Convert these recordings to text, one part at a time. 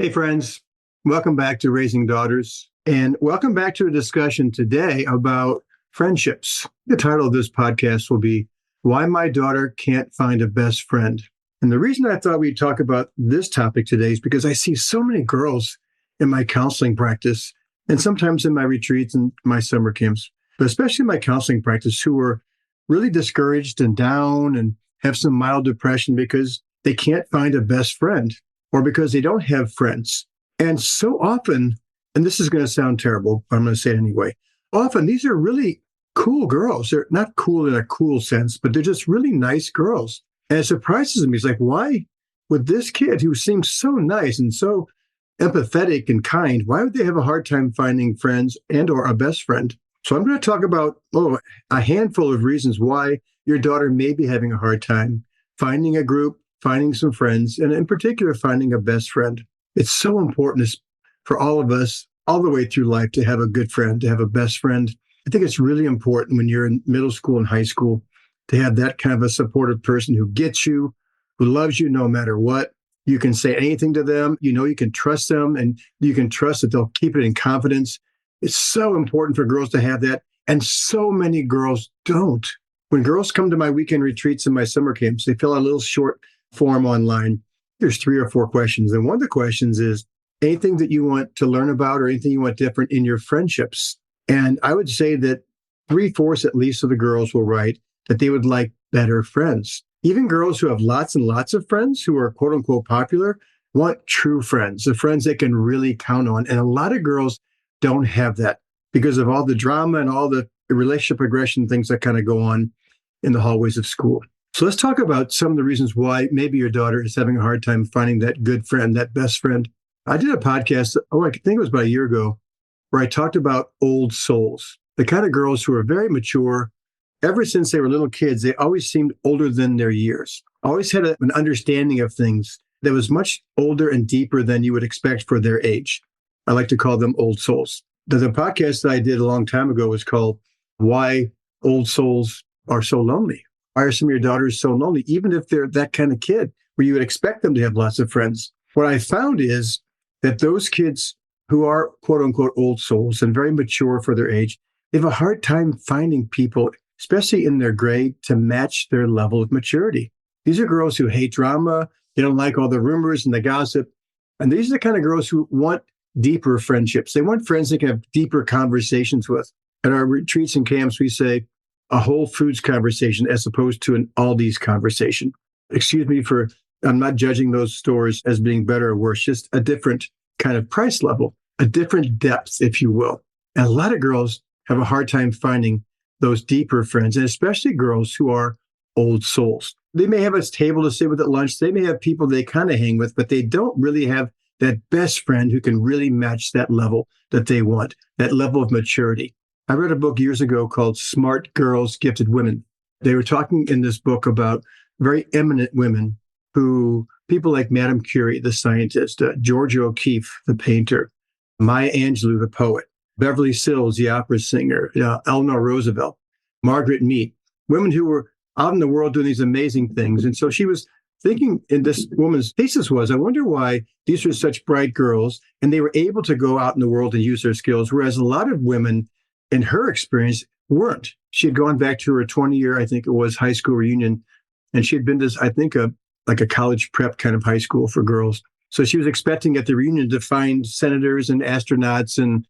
Hey, friends. Welcome back to Raising Daughters. And welcome back to a discussion today about friendships. The title of this podcast will be Why My Daughter Can't Find a Best Friend. And the reason I thought we'd talk about this topic today is because I see so many girls in my counseling practice and sometimes in my retreats and my summer camps, but especially in my counseling practice, who are really discouraged and down and have some mild depression because they can't find a best friend, or because they don't have friends. And so often, and this is going to sound terrible, but I'm going to say it anyway, often these are really cool girls. They're not cool in a cool sense, but they're just really nice girls. And it surprises me. It's like, why would this kid who seems so nice and so empathetic and kind, why would they have a hard time finding friends and or a best friend? So I'm going to talk about a handful of reasons why your daughter may be having a hard time finding a group, finding some friends, and in particular, finding a best friend. It's so important for all of us, all the way through life, to have a good friend, to have a best friend. I think it's really important when you're in middle school and high school to have that kind of a supportive person who gets you, who loves you no matter what. You can say anything to them. You know, you can trust them, and you can trust that they'll keep it in confidence. It's so important for girls to have that. And so many girls don't. When girls come to my weekend retreats and my summer camps, they fill out a little short form online. There's 3 or 4 questions. And one of the questions is anything that you want to learn about or anything you want different in your friendships. And I would say that 3/4 at least of the girls will write that they would like better friends. Even girls who have lots and lots of friends who are quote unquote popular want true friends, the friends they can really count on. And a lot of girls don't have that because of all the drama and all the relationship regression things that kind of go on in the hallways of school. So let's talk about some of the reasons why maybe your daughter is having a hard time finding that good friend, that best friend. I did a podcast, I think it was about a year ago, where I talked about old souls, the kind of girls who are very mature. Ever since they were little kids, they always seemed older than their years, always had an understanding of things that was much older and deeper than you would expect for their age. I like to call them old souls. The podcast that I did a long time ago was called Why Old Souls Are So Lonely. Why are some of your daughters so lonely, even if they're that kind of kid where you would expect them to have lots of friends? What I found is that those kids who are quote unquote old souls and very mature for their age, they have a hard time finding people, especially in their grade, to match their level of maturity. These are girls who hate drama. They don't like all the rumors and the gossip. And these are the kind of girls who want deeper friendships. They want friends they can have deeper conversations with. At our retreats and camps, we say, a Whole Foods conversation as opposed to an Aldi's conversation. Excuse me I'm not judging those stores as being better or worse, just a different kind of price level, a different depth, if you will. And a lot of girls have a hard time finding those deeper friends, and especially girls who are old souls. They may have a table to sit with at lunch. They may have people they kind of hang with, but they don't really have that best friend who can really match that level that they want, that level of maturity. I read a book years ago called Smart Girls, Gifted Women. They were talking in this book about very eminent women who, people like Madame Curie, the scientist, Georgia O'Keeffe, the painter, Maya Angelou, the poet, Beverly Sills, the opera singer, Eleanor Roosevelt, Margaret Mead, women who were out in the world doing these amazing things. And so she was thinking, and this woman's thesis was, I wonder why these are such bright girls and they were able to go out in the world and use their skills, whereas a lot of women in her experience weren't. She had gone back to her 20-year, I think it was, high school reunion. And she had been to, I think, like a college prep kind of high school for girls. So she was expecting at the reunion to find senators and astronauts and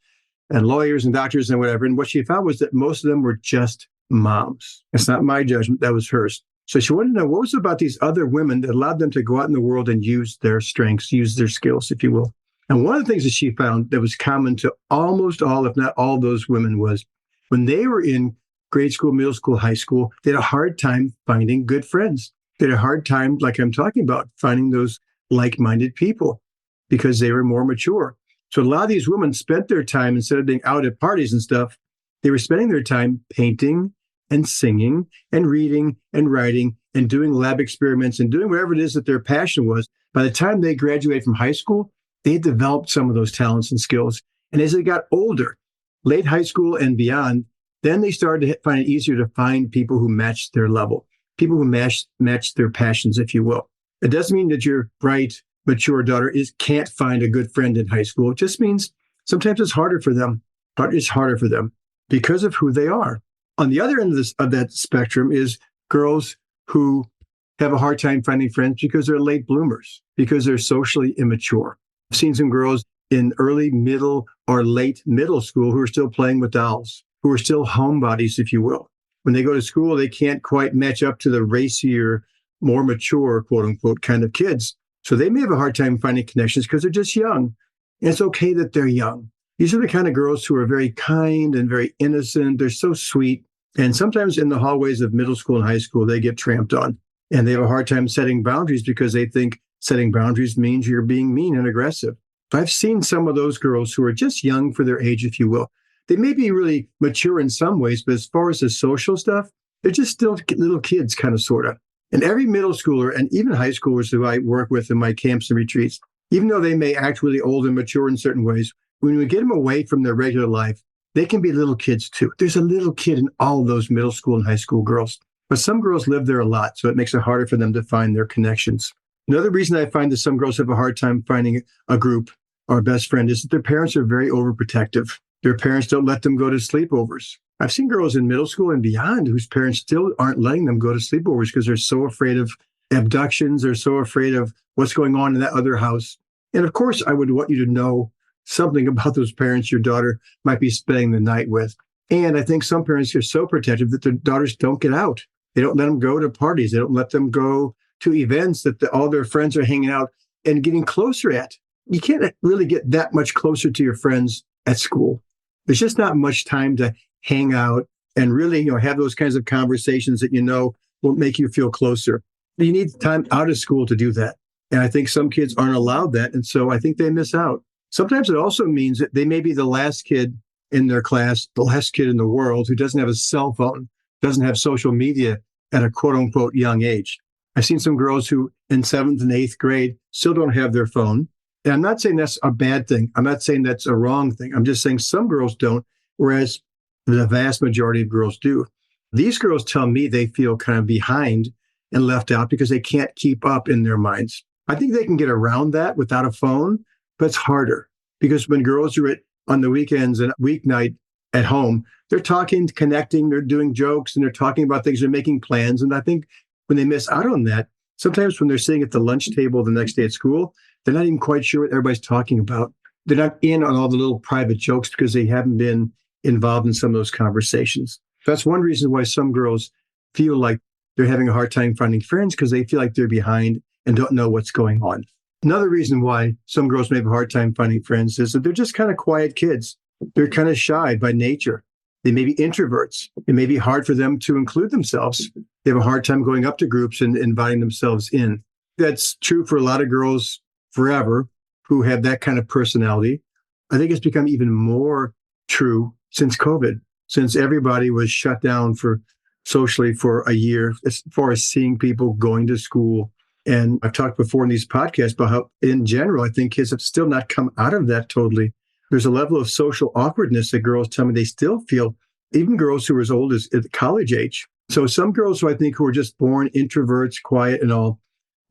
lawyers and doctors and whatever. And what she found was that most of them were just moms. It's not my judgment. That was hers. So she wanted to know what was it about these other women that allowed them to go out in the world and use their strengths, use their skills, if you will. And one of the things that she found that was common to almost all, if not all those women, was when they were in grade school, middle school, high school, they had a hard time finding good friends. They had a hard time, like I'm talking about, finding those like-minded people because they were more mature. So a lot of these women spent their time, instead of being out at parties and stuff, they were spending their time painting and singing and reading and writing and doing lab experiments and doing whatever it is that their passion was. By the time they graduated from high school, they had developed some of those talents and skills. And as they got older, late high school and beyond, then they started to find it easier to find people who matched their level, people who matched their passions, if you will. It doesn't mean that you're bright mature daughter can't find a good friend in high school. It just means sometimes it's harder for them. It's harder for them because of who they are. On the other end of that spectrum is girls who have a hard time finding friends because they're late bloomers, because they're socially immature. I've seen some girls in early, middle, or late middle school who are still playing with dolls, who are still homebodies, if you will. When they go to school, they can't quite match up to the racier, more mature, quote unquote, kind of kids. So they may have a hard time finding connections because they're just young. And it's okay that they're young. These are the kind of girls who are very kind and very innocent. They're so sweet. And sometimes in the hallways of middle school and high school, they get tramped on. And they have a hard time setting boundaries because they think setting boundaries means you're being mean and aggressive. So I've seen some of those girls who are just young for their age, if you will. They may be really mature in some ways, but as far as the social stuff, they're just still little kids, kind of, sort of. And every middle schooler and even high schoolers who I work with in my camps and retreats, even though they may act really old and mature in certain ways, when we get them away from their regular life, they can be little kids too. There's a little kid in all of those middle school and high school girls. But some girls live there a lot, so it makes it harder for them to find their connections. Another reason I find that some girls have a hard time finding a group or a best friend is that their parents are very overprotective. Their parents don't let them go to sleepovers. I've seen girls in middle school and beyond whose parents still aren't letting them go to sleepovers because they're so afraid of abductions. They're so afraid of what's going on in that other house. And of course, I would want you to know something about those parents your daughter might be spending the night with. And I think some parents are so protective that their daughters don't get out. They don't let them go to parties. They don't let them go to events that all their friends are hanging out and getting closer at. You can't really get that much closer to your friends at school. There's just not much time to hang out and really, have those kinds of conversations that will make you feel closer. You need time out of school to do that. And I think some kids aren't allowed that. And so I think they miss out. Sometimes it also means that they may be the last kid in their class, the last kid in the world who doesn't have a cell phone, doesn't have social media at a quote unquote young age. I've seen some girls who in 7th and 8th grade still don't have their phone. And I'm not saying that's a bad thing. I'm not saying that's a wrong thing. I'm just saying some girls don't, whereas the vast majority of girls do. These girls tell me they feel kind of behind and left out because they can't keep up in their minds. I think they can get around that without a phone, but it's harder because when girls are on the weekends and weeknight at home, they're talking, connecting, they're doing jokes, and they're talking about things, they're making plans. And I think when they miss out on that, sometimes when they're sitting at the lunch table the next day at school, they're not even quite sure what everybody's talking about. They're not in on all the little private jokes because they haven't been involved in some of those conversations. That's one reason why some girls feel like they're having a hard time finding friends because they feel like they're behind and don't know what's going on. Another reason why some girls may have a hard time finding friends is that they're just kind of quiet kids. They're kind of shy by nature. They may be introverts. It may be hard for them to include themselves. They have a hard time going up to groups and inviting themselves in. That's true for a lot of girls forever who have that kind of personality. I think it's become even more true since COVID, since everybody was shut down socially for a year, as far as seeing people going to school. And I've talked before in these podcasts about how, in general, I think kids have still not come out of that totally. There's a level of social awkwardness that girls tell me they still feel, even girls who are as old as at college age. So some girls who I think who are just born introverts, quiet and all,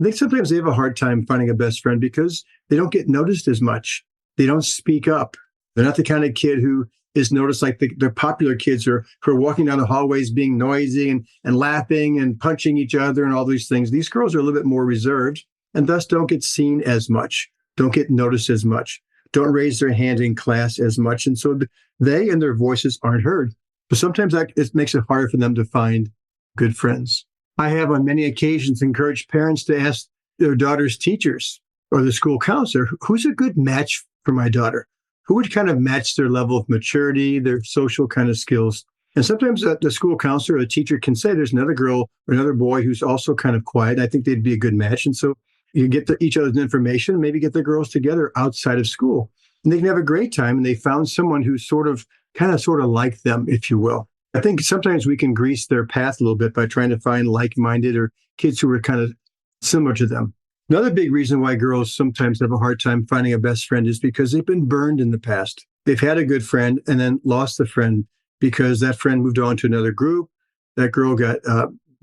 I think sometimes they have a hard time finding a best friend because they don't get noticed as much. They don't speak up. They're not the kind of kid who is noticed like the popular kids who are walking down the hallways being noisy and laughing and punching each other and all these things. These girls are a little bit more reserved and thus don't get seen as much, don't get noticed as much, don't raise their hand in class as much. And so they and their voices aren't heard. But sometimes it makes it harder for them to find good friends. I have on many occasions encouraged parents to ask their daughter's teachers or the school counselor, who's a good match for my daughter? Who would kind of match their level of maturity, their social kind of skills? And sometimes the school counselor or the teacher can say, there's another girl or another boy who's also kind of quiet. I think they'd be a good match. And so you get each other's information, maybe get the girls together outside of school. And they can have a great time. And they found someone who's sort of like them, if you will. I think sometimes we can grease their path a little bit by trying to find like-minded or kids who are kind of similar to them. Another big reason why girls sometimes have a hard time finding a best friend is because they've been burned in the past. They've had a good friend and then lost the friend because that friend moved on to another group. That girl got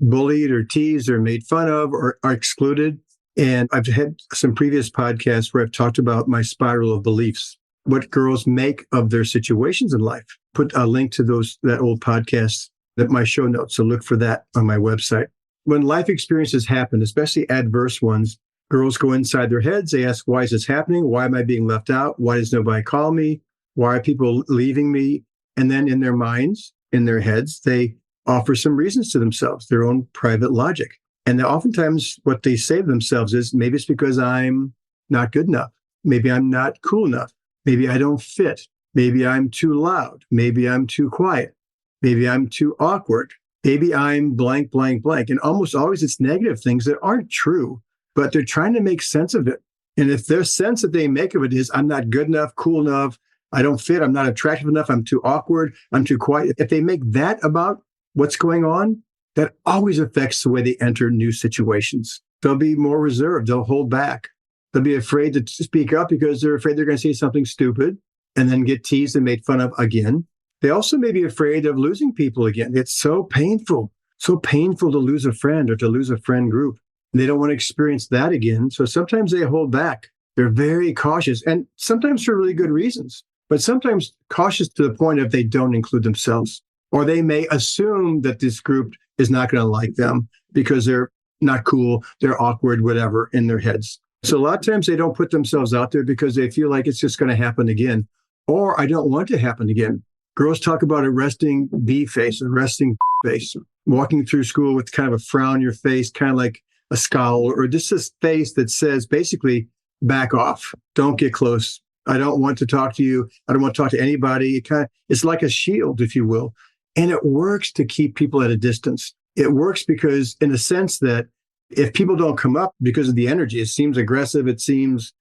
bullied or teased or made fun of or excluded. And I've had some previous podcasts where I've talked about my spiral of beliefs, what girls make of their situations in life. Put a link to that old podcast, that my show notes. So look for that on my website. When life experiences happen, especially adverse ones, girls go inside their heads. They ask, why is this happening? Why am I being left out? Why does nobody call me? Why are people leaving me? And then in their minds, in their heads, they offer some reasons to themselves, their own private logic. And oftentimes what they say to themselves is, maybe it's because I'm not good enough. Maybe I'm not cool enough. Maybe I don't fit. Maybe I'm too loud. Maybe I'm too quiet. Maybe I'm too awkward. Maybe I'm blank, blank, blank. And almost always it's negative things that aren't true, but they're trying to make sense of it. And if their sense that they make of it is, I'm not good enough, cool enough, I don't fit, I'm not attractive enough, I'm too awkward, I'm too quiet. If they make that about what's going on, that always affects the way they enter new situations. They'll be more reserved. They'll hold back. They'll be afraid to speak up because they're afraid they're going to say something stupid and then get teased and made fun of again. They also may be afraid of losing people again. It's so painful to lose a friend or to lose a friend group. And they don't want to experience that again. So sometimes they hold back. They're very cautious, and sometimes for really good reasons, but sometimes cautious to the point of they don't include themselves. Or they may assume that this group is not going to like them because they're not cool, they're awkward, whatever, in their heads. So a lot of times they don't put themselves out there because they feel like it's just going to happen again, or I don't want to happen again. Girls talk about a resting B face, a resting face, walking through school with kind of a frown on your face, kind of like a scowl, or just this face that says basically, back off, don't get close. I don't want to talk to you. I don't want to talk to anybody. It's like a shield, if you will. And it works to keep people at a distance. It works because in a sense that if people don't come up because of the energy, it seems aggressive, it seems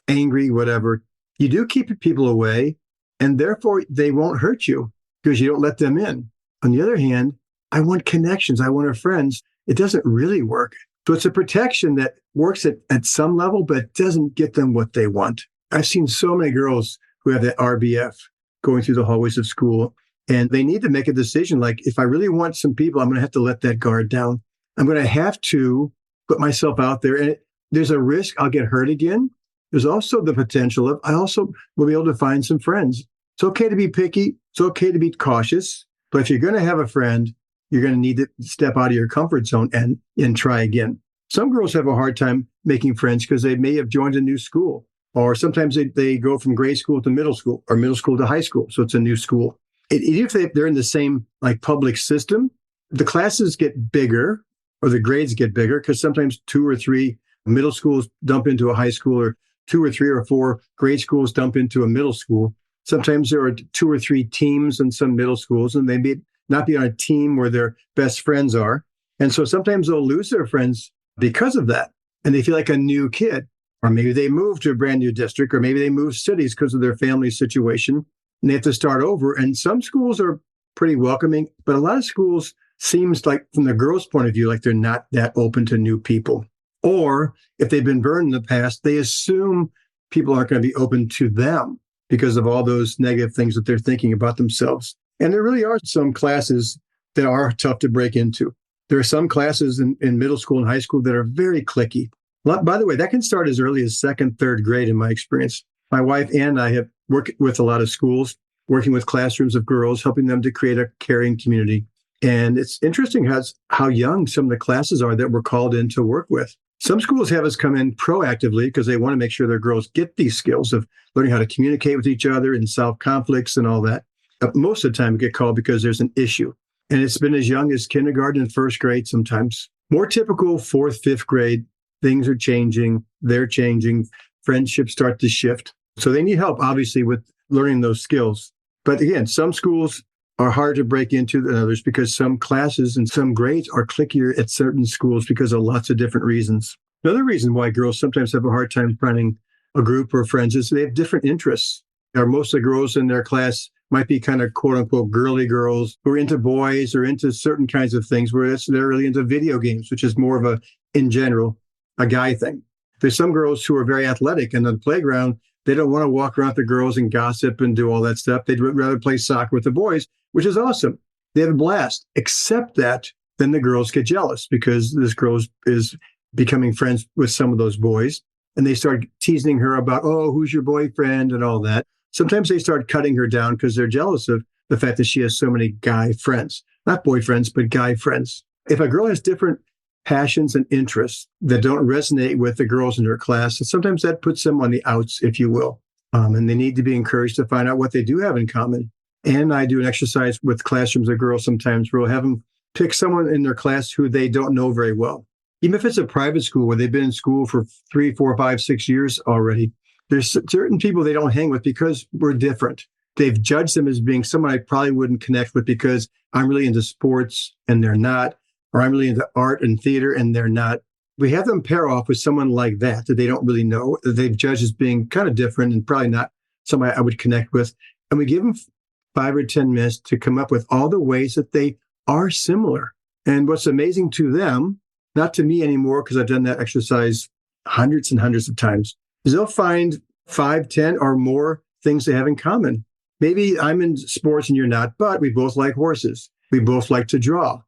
angry, whatever, you do keep people away, and therefore they won't hurt you because you don't let them in. On the other hand, I want connections. I want friends. It doesn't really work. So it's a protection that works at some level, but doesn't get them what they want. I've seen so many girls who have that RBF going through the hallways of school, and they need to make a decision. Like, if I really want some people, I'm going to have to let that guard down. I'm going to have to put myself out there. And there's a risk I'll get hurt again. There's also the potential of I also will be able to find some friends. It's okay to be picky. It's okay to be cautious. But if you're going to have a friend, you're going to need to step out of your comfort zone and try again. Some girls have a hard time making friends because they may have joined a new school. Or sometimes they go from grade school to middle school or middle school to high school. So it's a new school. Even if they're in the same public system, the classes get bigger or the grades get bigger because sometimes 2 or 3 middle schools dump into a high school, or 2 or 3 or 4 grade schools dump into a middle school. Sometimes there are 2 or 3 teams in some middle schools, and they may not be on a team where their best friends are. And so sometimes they'll lose their friends because of that. And they feel like a new kid. Or maybe they move to a brand new district, or maybe they move cities because of their family situation, and they have to start over. And some schools are pretty welcoming, but a lot of schools seems like, from the girls' point of view, like they're not that open to new people. Or if they've been burned in the past, they assume people aren't going to be open to them because of all those negative things that they're thinking about themselves. And there really are some classes that are tough to break into. There are some classes in middle school and high school that are very cliquey. By the way, that can start as early as 2nd, 3rd grade in my experience. My wife and I have worked with a lot of schools, working with classrooms of girls, helping them to create a caring community. And it's interesting how young some of the classes are that we're called in to work with. Some schools have us come in proactively because they want to make sure their girls get these skills of learning how to communicate with each other and solve conflicts and all that. But most of the time we get called because there's an issue. And it's been as young as kindergarten and 1st grade sometimes. More typical 4th, 5th grade. Things are changing. They're changing. Friendships start to shift. So they need help, obviously, with learning those skills. But again, some schools are hard to break into than others because some classes and some grades are clickier at certain schools because of lots of different reasons. Another reason why girls sometimes have a hard time finding a group or friends is they have different interests. Or most of the girls in their class might be kind of quote unquote girly girls who are into boys or into certain kinds of things, whereas they're really into video games, which is more of in general, a guy thing. There's some girls who are very athletic, and on the playground, they don't want to walk around with the girls and gossip and do all that stuff. They'd rather play soccer with the boys, which is awesome. They have a blast, except that then the girls get jealous because this girl is becoming friends with some of those boys. And they start teasing her about, oh, who's your boyfriend and all that. Sometimes they start cutting her down because they're jealous of the fact that she has so many guy friends, not boyfriends, but guy friends. If a girl has different passions and interests that don't resonate with the girls in her class, and sometimes that puts them on the outs, if you will. And they need to be encouraged to find out what they do have in common. And I do an exercise with classrooms of girls sometimes where we'll have them pick someone in their class who they don't know very well. Even if it's a private school where they've been in school for 3, 4, 5, 6 years already, there's certain people they don't hang with because we're different. They've judged them as being someone I probably wouldn't connect with because I'm really into sports and they're not, or I'm really into art and theater and they're not. We have them pair off with someone like that they don't really know, that they've judged as being kind of different and probably not somebody I would connect with. And we give them 5 or 10 minutes to come up with all the ways that they are similar. And what's amazing to them, not to me anymore, because I've done that exercise hundreds and hundreds of times, is they'll find 5, 10 or more things they have in common. Maybe I'm in sports and you're not, but we both like horses. We both like to draw.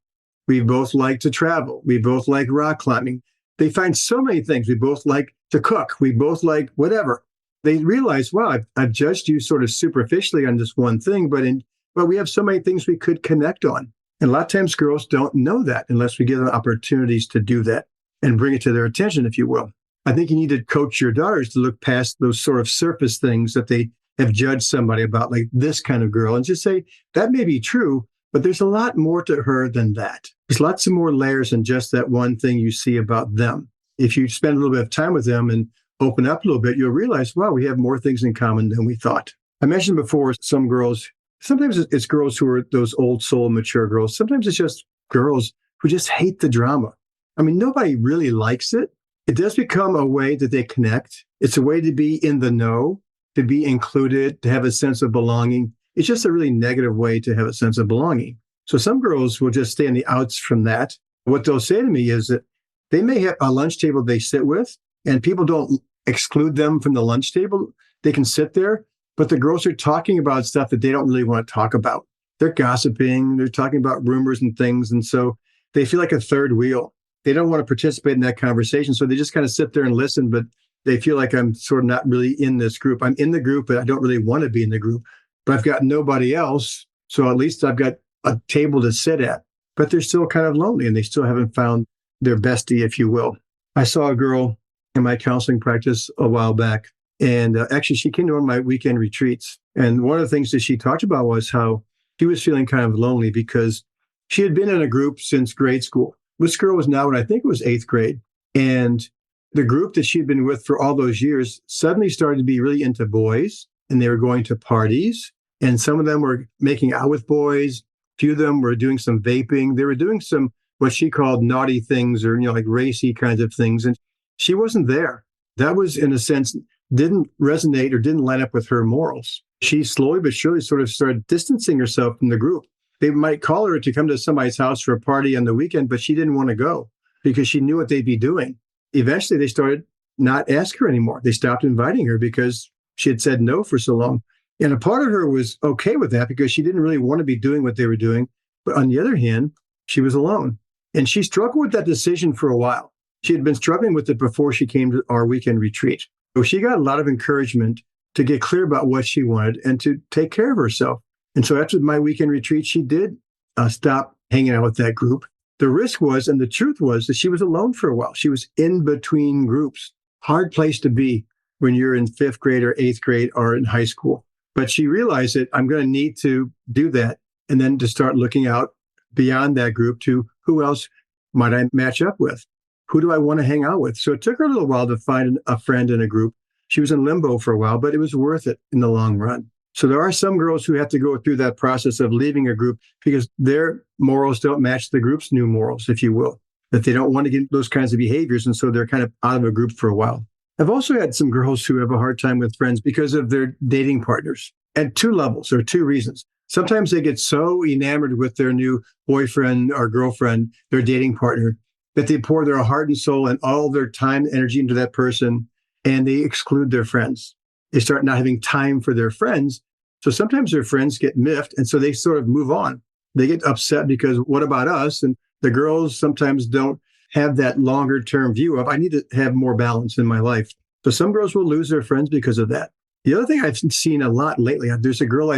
We both like to travel. We both like rock climbing. They find so many things. We both like to cook. We both like whatever. They realize, wow, I've judged you sort of superficially on this one thing, but we have so many things we could connect on. And a lot of times girls don't know that unless we give them opportunities to do that and bring it to their attention, if you will. I think you need to coach your daughters to look past those sort of surface things that they have judged somebody about, like this kind of girl, and just say, that may be true, but there's a lot more to her than that. There's lots of more layers than just that one thing you see about them. If you spend a little bit of time with them and open up a little bit, you'll realize, wow, we have more things in common than we thought. I mentioned before, some girls, sometimes it's girls who are those old soul, mature girls. Sometimes it's just girls who just hate the drama. I mean, nobody really likes it. It does become a way that they connect. It's a way to be in the know, to be included, to have a sense of belonging. It's just a really negative way to have a sense of belonging. So some girls will just stay on the outs from that. What they'll say to me is that they may have a lunch table they sit with, and people don't exclude them from the lunch table. They can sit there, but the girls are talking about stuff that they don't really want to talk about. They're gossiping, they're talking about rumors and things. And so they feel like a third wheel. They don't want to participate in that conversation. So they just kind of sit there and listen, but they feel like I'm sort of not really in this group. I'm in the group, but I don't really want to be in the group. But I've got nobody else. So at least I've got a table to sit at. But they're still kind of lonely and they still haven't found their bestie, if you will. I saw a girl in my counseling practice a while back. And actually, she came to one of my weekend retreats. And one of the things that she talked about was how she was feeling kind of lonely because she had been in a group since grade school. This girl was now in, I think it was 8th grade. And the group that she'd been with for all those years suddenly started to be really into boys. And they were going to parties. And some of them were making out with boys. A few of them were doing some vaping. They were doing some, what she called naughty things or, like racy kinds of things. And she wasn't there. That was, in a sense, didn't resonate or didn't line up with her morals. She slowly but surely sort of started distancing herself from the group. They might call her to come to somebody's house for a party on the weekend, but she didn't want to go because she knew what they'd be doing. Eventually, they started not ask her anymore. They stopped inviting her because she had said no for so long. And a part of her was okay with that because she didn't really want to be doing what they were doing. But on the other hand, she was alone. And she struggled with that decision for a while. She had been struggling with it before she came to our weekend retreat. So she got a lot of encouragement to get clear about what she wanted and to take care of herself. And so after my weekend retreat, she did stop hanging out with that group. The risk was, and the truth was, that she was alone for a while. She was in between groups. Hard place to be when you're in 5th grade or 8th grade or in high school. But she realized that I'm going to need to do that and then to start looking out beyond that group to who else might I match up with? Who do I want to hang out with? So it took her a little while to find a friend in a group. She was in limbo for a while, but it was worth it in the long run. So there are some girls who have to go through that process of leaving a group because their morals don't match the group's new morals, if you will, that they don't want to get those kinds of behaviors. And so they're kind of out of a group for a while. I've also had some girls who have a hard time with friends because of their dating partners at 2 levels or 2 reasons. Sometimes they get so enamored with their new boyfriend or girlfriend, their dating partner, that they pour their heart and soul and all their time and energy into that person, and they exclude their friends. They start not having time for their friends. So sometimes their friends get miffed, and so they sort of move on. They get upset because what about us? And the girls sometimes don't have that longer term view of, I need to have more balance in my life. So some girls will lose their friends because of that. The other thing I've seen a lot lately, there's a girl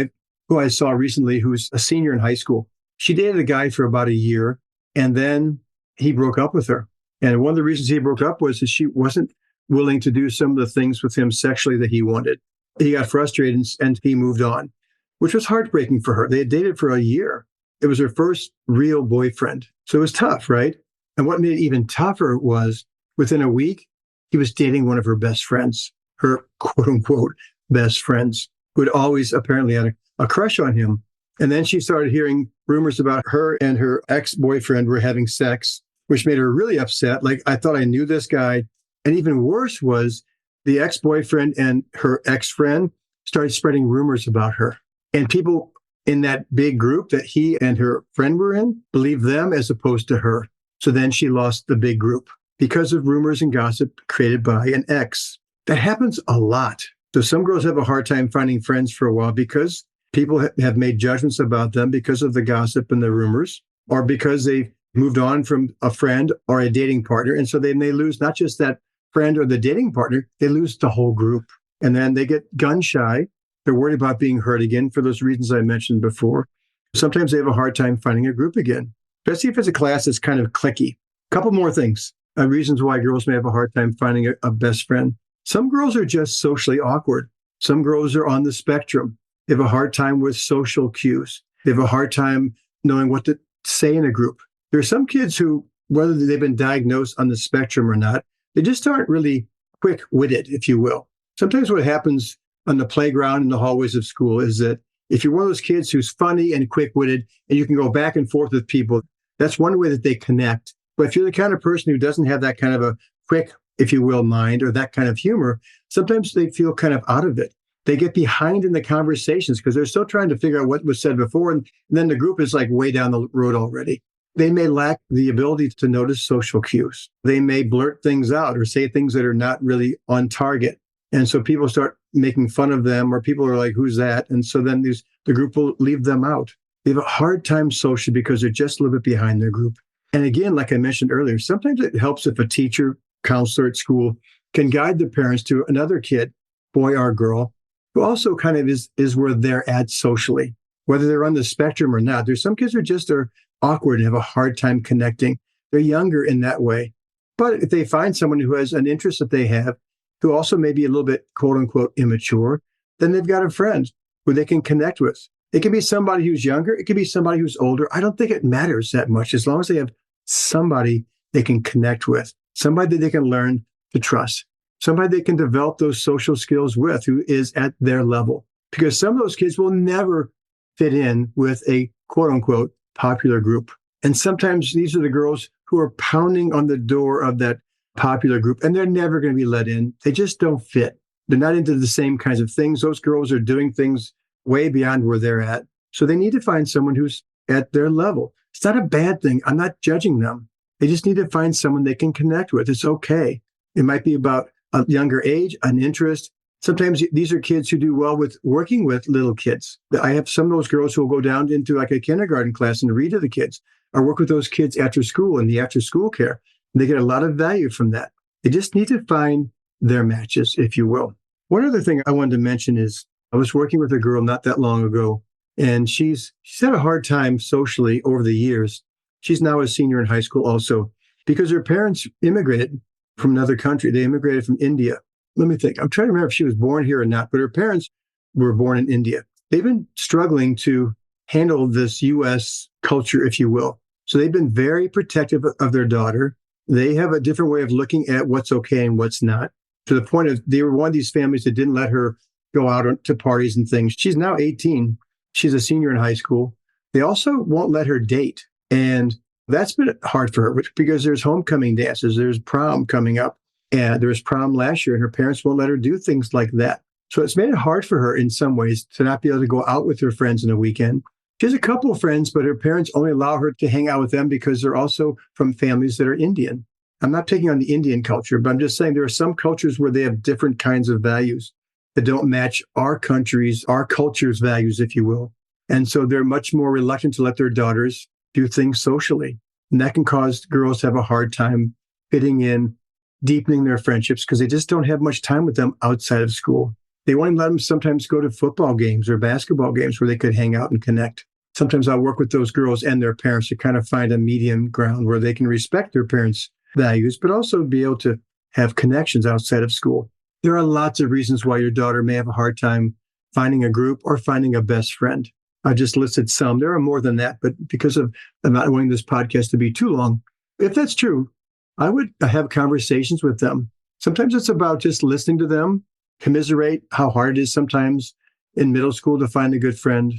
who I saw recently who's a senior in high school. She dated a guy for about a year, and then he broke up with her. And one of the reasons he broke up was that she wasn't willing to do some of the things with him sexually that he wanted. He got frustrated and he moved on, which was heartbreaking for her. They had dated for a year. It was her first real boyfriend. So it was tough, right? And what made it even tougher was within a week, he was dating one of her best friends, her quote unquote best friends, who had always apparently had a crush on him. And then she started hearing rumors about her and her ex-boyfriend were having sex, which made her really upset. Like, I thought I knew this guy. And even worse was the ex-boyfriend and her ex-friend started spreading rumors about her. And people in that big group that he and her friend were in believed them as opposed to her. So then she lost the big group because of rumors and gossip created by an ex. That happens a lot. So some girls have a hard time finding friends for a while because people have made judgments about them because of the gossip and the rumors, or because they moved on from a friend or a dating partner. And so they may lose not just that friend or the dating partner, they lose the whole group. And then they get gun shy. They're worried about being hurt again for those reasons I mentioned before. Sometimes they have a hard time finding a group again, especially if it's a class that's kind of cliquey. A couple more things, reasons why girls may have a hard time finding a best friend. Some girls are just socially awkward. Some girls are on the spectrum. They have a hard time with social cues. They have a hard time knowing what to say in a group. There are some kids who, whether they've been diagnosed on the spectrum or not, they just aren't really quick-witted, if you will. Sometimes what happens on the playground in the hallways of school is that if you're one of those kids who's funny and quick-witted and you can go back and forth with people, that's one way that they connect. But if you're the kind of person who doesn't have that kind of a quick, if you will, mind or that kind of humor, sometimes they feel kind of out of it. They get behind in the conversations because they're still trying to figure out what was said before. And then the group is like way down the road already. They may lack the ability to notice social cues. They may blurt things out or say things that are not really on target. And so people start making fun of them, or people are like, who's that? And so then the group will leave them out. They have a hard time socially because they're just a little bit behind their group. And again, like I mentioned earlier, sometimes it helps if a teacher, counselor at school can guide the parents to another kid, boy or girl, who also kind of is where they're at socially, whether they're on the spectrum or not. There's some kids who just are awkward and have a hard time connecting. They're younger in that way. But if they find someone who has an interest that they have, who also may be a little bit, quote unquote, immature, then they've got a friend who they can connect with. It can be somebody who's younger. It can be somebody who's older. I don't think it matters that much as long as they have somebody they can connect with, somebody that they can learn to trust, somebody they can develop those social skills with who is at their level. Because some of those kids will never fit in with a, quote unquote, popular group. And sometimes these are the girls who are pounding on the door of that popular group, and they're never going to be let in. They just don't fit. They're not into the same kinds of things. Those girls are doing things way beyond where they're at. So they need to find someone who's at their level. It's not a bad thing. I'm not judging them. They just need to find someone they can connect with. It's okay. It might be about a younger age, an interest. Sometimes these are kids who do well with working with little kids. I have some of those girls who will go down into like a kindergarten class and read to the kids, or work with those kids after school in the after school care. They get a lot of value from that. They just need to find their matches, if you will. One other thing I wanted to mention is I was working with a girl not that long ago, and she's had a hard time socially over the years. She's now a senior in high school also because her parents immigrated from another country. They immigrated from India. Let me think. I'm trying to remember if she was born here or not, but her parents were born in India. They've been struggling to handle this U.S. culture, if you will. So they've been very protective of their daughter. They have a different way of looking at what's okay and what's not, to the point of they were one of these families that didn't let her go out to parties and things. She's now 18. She's a senior in high school. They also won't let her date. And that's been hard for her because there's homecoming dances, there's prom coming up, and there was prom last year, and her parents won't let her do things like that. So it's made it hard for her in some ways to not be able to go out with her friends in a weekend. She has a couple of friends, but her parents only allow her to hang out with them because they're also from families that are Indian. I'm not taking on the Indian culture, but I'm just saying there are some cultures where they have different kinds of values that don't match our country's, our culture's values, if you will. And so they're much more reluctant to let their daughters do things socially. And that can cause girls to have a hard time fitting in, deepening their friendships because they just don't have much time with them outside of school. They won't let them sometimes go to football games or basketball games where they could hang out and connect. Sometimes I'll work with those girls and their parents to kind of find a medium ground where they can respect their parents' values, but also be able to have connections outside of school. There are lots of reasons why your daughter may have a hard time finding a group or finding a best friend. I just listed some. There are more than that, but because of I'm not wanting this podcast to be too long, if that's true, I would have conversations with them. Sometimes it's about just listening to them, commiserate how hard it is sometimes in middle school to find a good friend.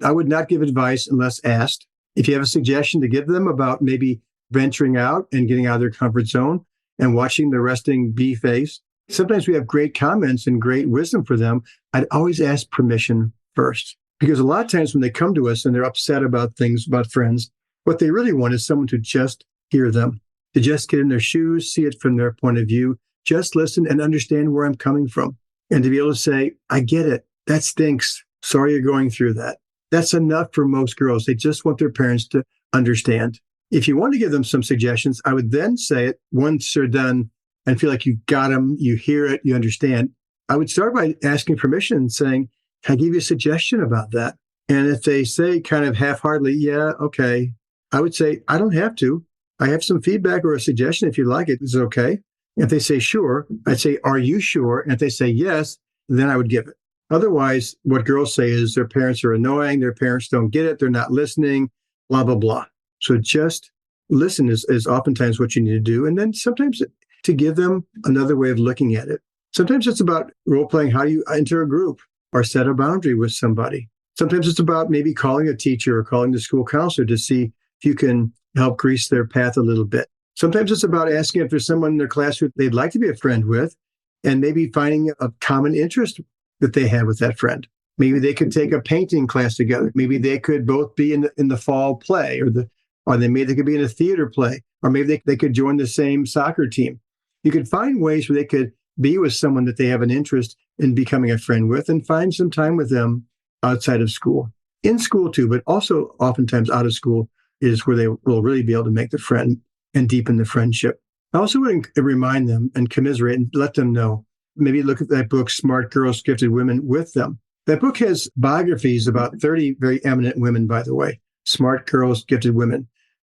I would not give advice unless asked. If you have a suggestion to give them about maybe venturing out and getting out of their comfort zone and watching the resting bee face, sometimes we have great comments and great wisdom for them. I'd always ask permission first. Because a lot of times when they come to us and they're upset about things, about friends, what they really want is someone to just hear them, to just get in their shoes, see it from their point of view, just listen and understand where I'm coming from. And to be able to say, I get it. That stinks. Sorry you're going through that. That's enough for most girls. They just want their parents to understand. If you want to give them some suggestions, I would then say it once they're done and feel like you got them, you hear it, you understand. I would start by asking permission and saying, can I give you a suggestion about that? And if they say kind of half-heartedly, yeah, okay, I would say, I don't have to. I have some feedback or a suggestion. If you like it, is it okay? If they say sure, I'd say, are you sure? And if they say yes, then I would give it. Otherwise, what girls say is their parents are annoying, their parents don't get it, they're not listening, blah, blah, blah. So just listen is oftentimes what you need to do. And then sometimes to give them another way of looking at it. Sometimes it's about role-playing how you enter a group or set a boundary with somebody. Sometimes it's about maybe calling a teacher or calling the school counselor to see if you can help grease their path a little bit. Sometimes it's about asking if there's someone in their class who they'd like to be a friend with and maybe finding a common interest that they have with that friend. Maybe they could take a painting class together. Maybe they could both be in the fall play or they could be in a theater play, or maybe they could join the same soccer team. You could find ways where they could be with someone that they have an interest in becoming a friend with and find some time with them outside of school. In school too, but also oftentimes out of school is where they will really be able to make the friend and deepen the friendship. I also would remind them and commiserate and let them know. Maybe look at that book, Smart Girls, Gifted Women, with them. That book has biographies about 30 very eminent women, by the way. Smart Girls, Gifted Women.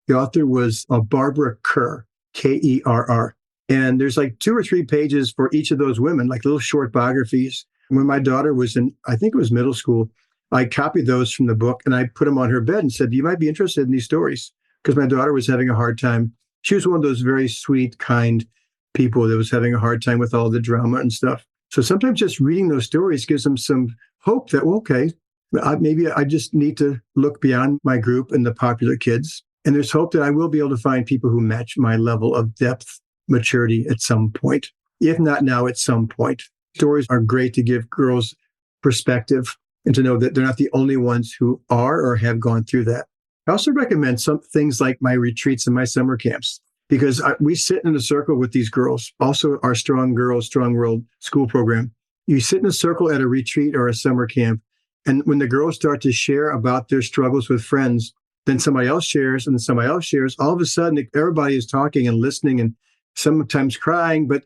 The author was Barbara Kerr, Kerr. And there's like 2 or 3 pages for each of those women, like little short biographies. When my daughter was in, I think it was middle school, I copied those from the book and I put them on her bed and said, you might be interested in these stories. Because my daughter was having a hard time. She was one of those very sweet, kind people that was having a hard time with all the drama and stuff. So sometimes just reading those stories gives them some hope that, well, okay, maybe I just need to look beyond my group and the popular kids. And there's hope that I will be able to find people who match my level of depth, maturity at some point, if not now, at some point. Stories are great to give girls perspective and to know that they're not the only ones who are or have gone through that. I also recommend some things like my retreats and my summer camps, because we sit in a circle with these girls, also our Strong Girls, Strong World school program. You sit in a circle at a retreat or a summer camp, and when the girls start to share about their struggles with friends, then somebody else shares, and then somebody else shares. All of a sudden, everybody is talking and listening and sometimes crying, but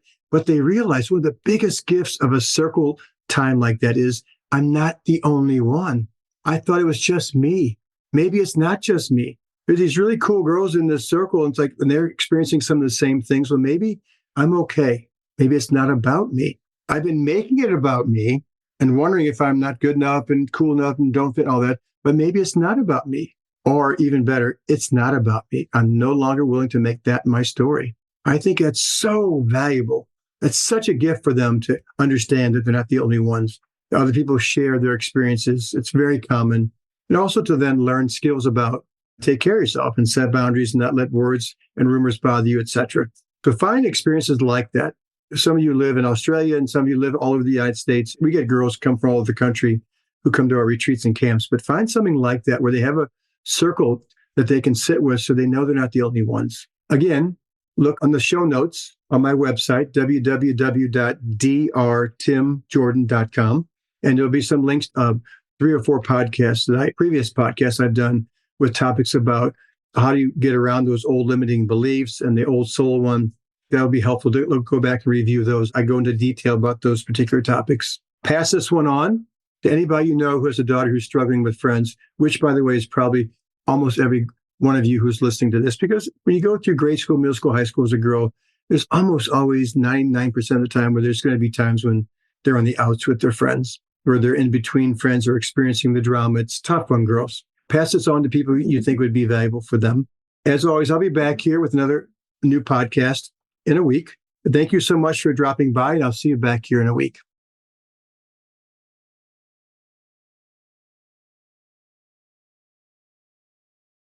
they realize one of the biggest gifts of a circle time like that is I'm not the only one. I thought it was just me. Maybe it's not just me. There's these really cool girls in this circle, and it's like, and they're experiencing some of the same things. Well, maybe I'm okay. Maybe it's not about me. I've been making it about me and wondering if I'm not good enough and cool enough and don't fit all that. But maybe it's not about me. Or even better, it's not about me. I'm no longer willing to make that my story. I think that's so valuable. It's such a gift for them to understand that they're not the only ones. Other people share their experiences. It's very common. And also to then learn skills about take care of yourself and set boundaries and not let words and rumors bother you, etc. To find experiences like that. Some of you live in Australia and some of you live all over the United States. We get girls come from all over the country who come to our retreats and camps, but find something like that where they have a circle that they can sit with so they know they're not the only ones. Again, look on the show notes on my website, www.drtimjordan.com, and there'll be some links of 3 or 4 podcasts previous podcasts I've done with topics about how do you get around those old limiting beliefs and the old soul one. That would be helpful to go back and review those. I go into detail about those particular topics. Pass this one on to anybody you know who has a daughter who's struggling with friends, which, by the way, is probably almost every one of you who's listening to this, because when you go through grade school, middle school, high school as a girl, there's almost always 99% of the time where there's going to be times when they're on the outs with their friends, or they're in between friends or experiencing the drama. It's tough on girls. Pass this on to people you think would be valuable for them. As always, I'll be back here with another new podcast in a week. Thank you so much for dropping by, and I'll see you back here in a week.